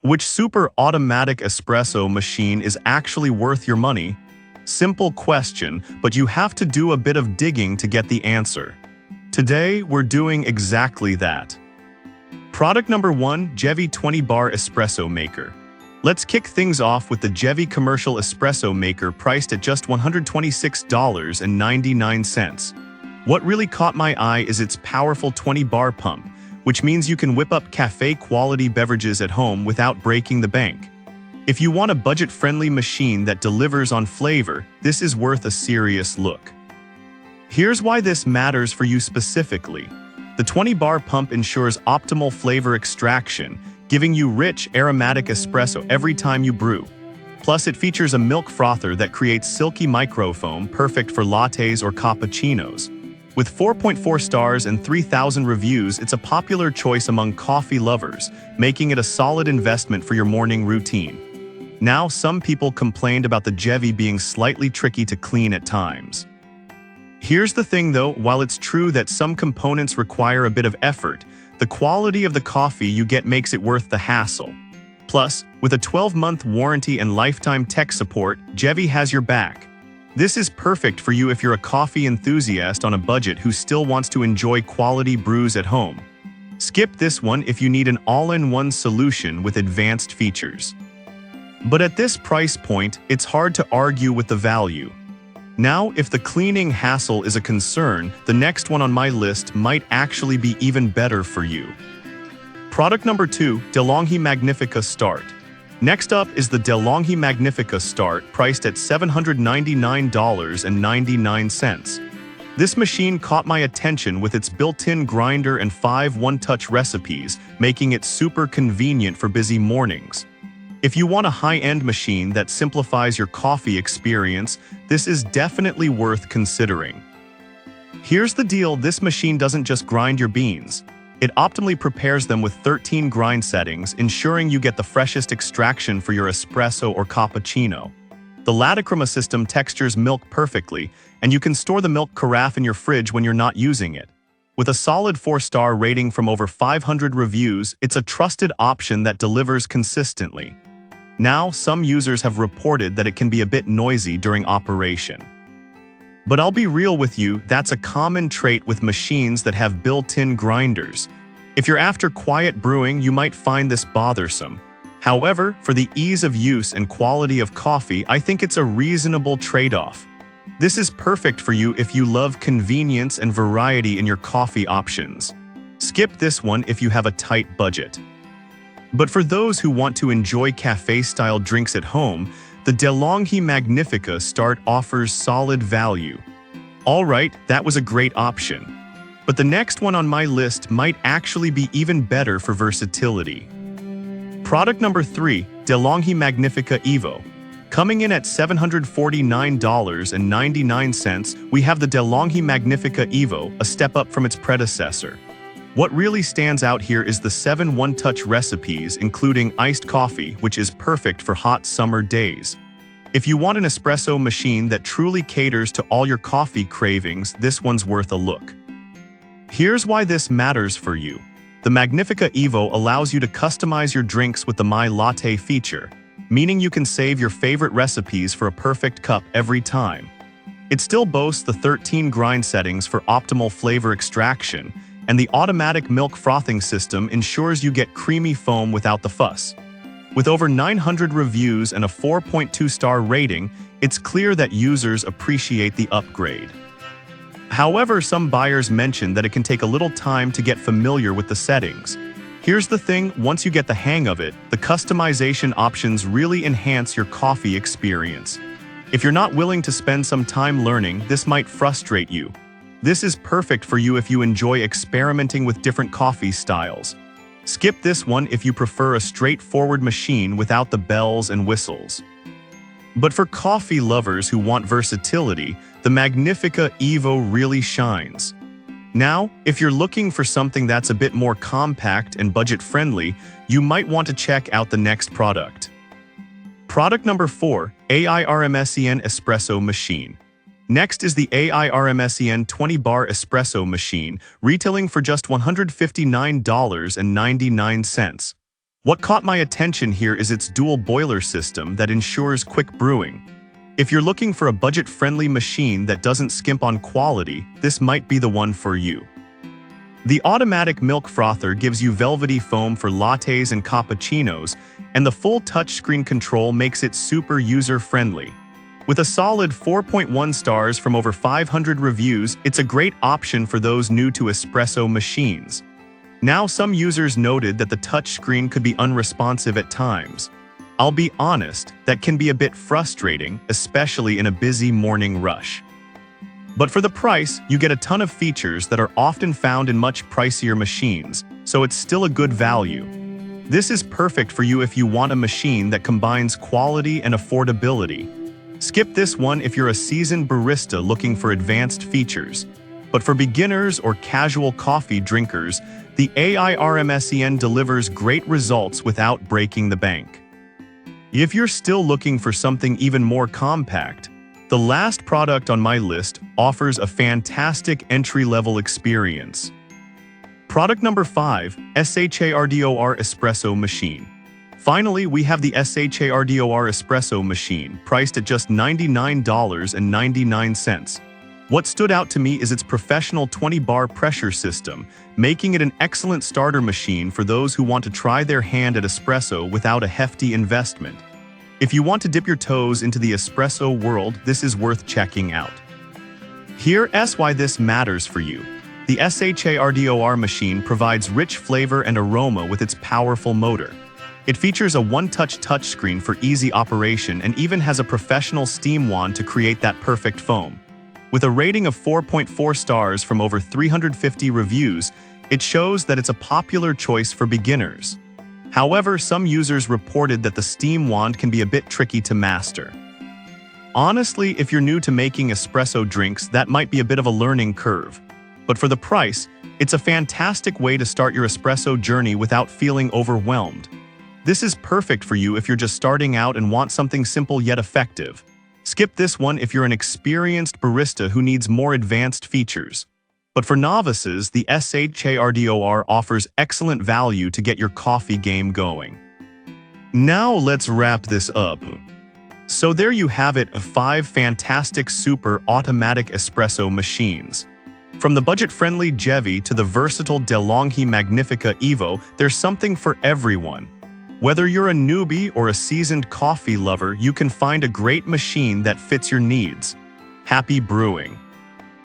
Which super automatic espresso machine is actually worth your money? Simple question, but you have to do a bit of digging to get the answer. Today, we're doing exactly that. Product number 1, Jevi 20-bar espresso maker. Let's kick things off with the Jevi commercial espresso maker priced at just $126.99. What really caught my eye is its powerful 20-bar pump, which means you can whip up cafe-quality beverages at home without breaking the bank. If you want a budget-friendly machine that delivers on flavor, this is worth a serious look. Here's why this matters for you specifically. The 20-bar pump ensures optimal flavor extraction, giving you rich, aromatic espresso every time you brew. Plus, it features a milk frother that creates silky microfoam perfect for lattes or cappuccinos. With 4.4 stars and 3,000 reviews, it's a popular choice among coffee lovers, making it a solid investment for your morning routine. Now, some people complained about the Jevi being slightly tricky to clean at times. Here's the thing though, while it's true that some components require a bit of effort, the quality of the coffee you get makes it worth the hassle. Plus, with a 12-month warranty and lifetime tech support, Jevi has your back. This is perfect for you if you're a coffee enthusiast on a budget who still wants to enjoy quality brews at home. Skip this one if you need an all-in-one solution with advanced features. But at this price point, it's hard to argue with the value. Now, if the cleaning hassle is a concern, the next one on my list might actually be even better for you. Product number 2, DeLonghi Magnifica Start. Next up is the DeLonghi Magnifica Start, priced at $799.99. This machine caught my attention with its built-in grinder and 5 one-touch recipes, making it super convenient for busy mornings. If you want a high-end machine that simplifies your coffee experience, this is definitely worth considering. Here's the deal, this machine doesn't just grind your beans. It optimally prepares them with 13 grind settings, ensuring you get the freshest extraction for your espresso or cappuccino. The Latte system textures milk perfectly, and you can store the milk carafe in your fridge when you're not using it. With a solid 4-star rating from over 500 reviews, it's a trusted option that delivers consistently. Now, some users have reported that it can be a bit noisy during operation. But I'll be real with you, that's a common trait with machines that have built-in grinders. If you're after quiet brewing, you might find this bothersome. However, for the ease of use and quality of coffee, I think it's a reasonable trade-off. This is perfect for you if you love convenience and variety in your coffee options. Skip this one if you have a tight budget. But for those who want to enjoy cafe-style drinks at home, the DeLonghi Magnifica Start offers solid value. Alright, that was a great option. But the next one on my list might actually be even better for versatility. Product number 3, DeLonghi Magnifica Evo. Coming in at $749.99, we have the DeLonghi Magnifica Evo, a step up from its predecessor. What really stands out here is the 7 one-touch recipes, including iced coffee, which is perfect for hot summer days. If you want an espresso machine that truly caters to all your coffee cravings, this one's worth a look. Here's why this matters for you. The Magnifica Evo allows you to customize your drinks with the My Latte feature, meaning you can save your favorite recipes for a perfect cup every time. It still boasts the 13 grind settings for optimal flavor extraction, and the automatic milk frothing system ensures you get creamy foam without the fuss. With over 900 reviews and a 4.2-star rating, it's clear that users appreciate the upgrade. However, some buyers mention that it can take a little time to get familiar with the settings. Here's the thing, once you get the hang of it, the customization options really enhance your coffee experience. If you're not willing to spend some time learning, this might frustrate you. This is perfect for you if you enjoy experimenting with different coffee styles. Skip this one if you prefer a straightforward machine without the bells and whistles. But for coffee lovers who want versatility, the Magnifica Evo really shines. Now, if you're looking for something that's a bit more compact and budget-friendly, you might want to check out the next product. Product number 4, AIRMSEN Espresso Machine. Next is the AIRMSEN 20-bar espresso machine, retailing for just $159.99. What caught my attention here is its dual boiler system that ensures quick brewing. If you're looking for a budget-friendly machine that doesn't skimp on quality, this might be the one for you. The automatic milk frother gives you velvety foam for lattes and cappuccinos, and the full touchscreen control makes it super user-friendly. With a solid 4.1 stars from over 500 reviews, it's a great option for those new to espresso machines. Now, some users noted that the touchscreen could be unresponsive at times. I'll be honest, that can be a bit frustrating, especially in a busy morning rush. But for the price, you get a ton of features that are often found in much pricier machines, so it's still a good value. This is perfect for you if you want a machine that combines quality and affordability. Skip this one if you're a seasoned barista looking for advanced features. But for beginners or casual coffee drinkers, the AIRMSEN delivers great results without breaking the bank. If you're still looking for something even more compact, the last product on my list offers a fantastic entry-level experience. Product number 5, SHARDOR Espresso Machine. Finally, we have the SHARDOR Espresso Machine, priced at just $99.99. What stood out to me is its professional 20-bar pressure system, making it an excellent starter machine for those who want to try their hand at espresso without a hefty investment. If you want to dip your toes into the espresso world, this is worth checking out. Here's why this matters for you. The SHARDOR machine provides rich flavor and aroma with its powerful motor. It features a one-touch touchscreen for easy operation and even has a professional steam wand to create that perfect foam. With a rating of 4.4 stars from over 350 reviews, it shows that it's a popular choice for beginners. However, some users reported that the steam wand can be a bit tricky to master. Honestly, if you're new to making espresso drinks, that might be a bit of a learning curve. But for the price, it's a fantastic way to start your espresso journey without feeling overwhelmed. This is perfect for you if you're just starting out and want something simple yet effective. Skip this one if you're an experienced barista who needs more advanced features. But for novices, the SHARDOR offers excellent value to get your coffee game going. Now let's wrap this up. So there you have it, 5 fantastic super automatic espresso machines. From the budget-friendly Jevi to the versatile DeLonghi Magnifica Evo, there's something for everyone. Whether you're a newbie or a seasoned coffee lover, you can find a great machine that fits your needs. Happy brewing!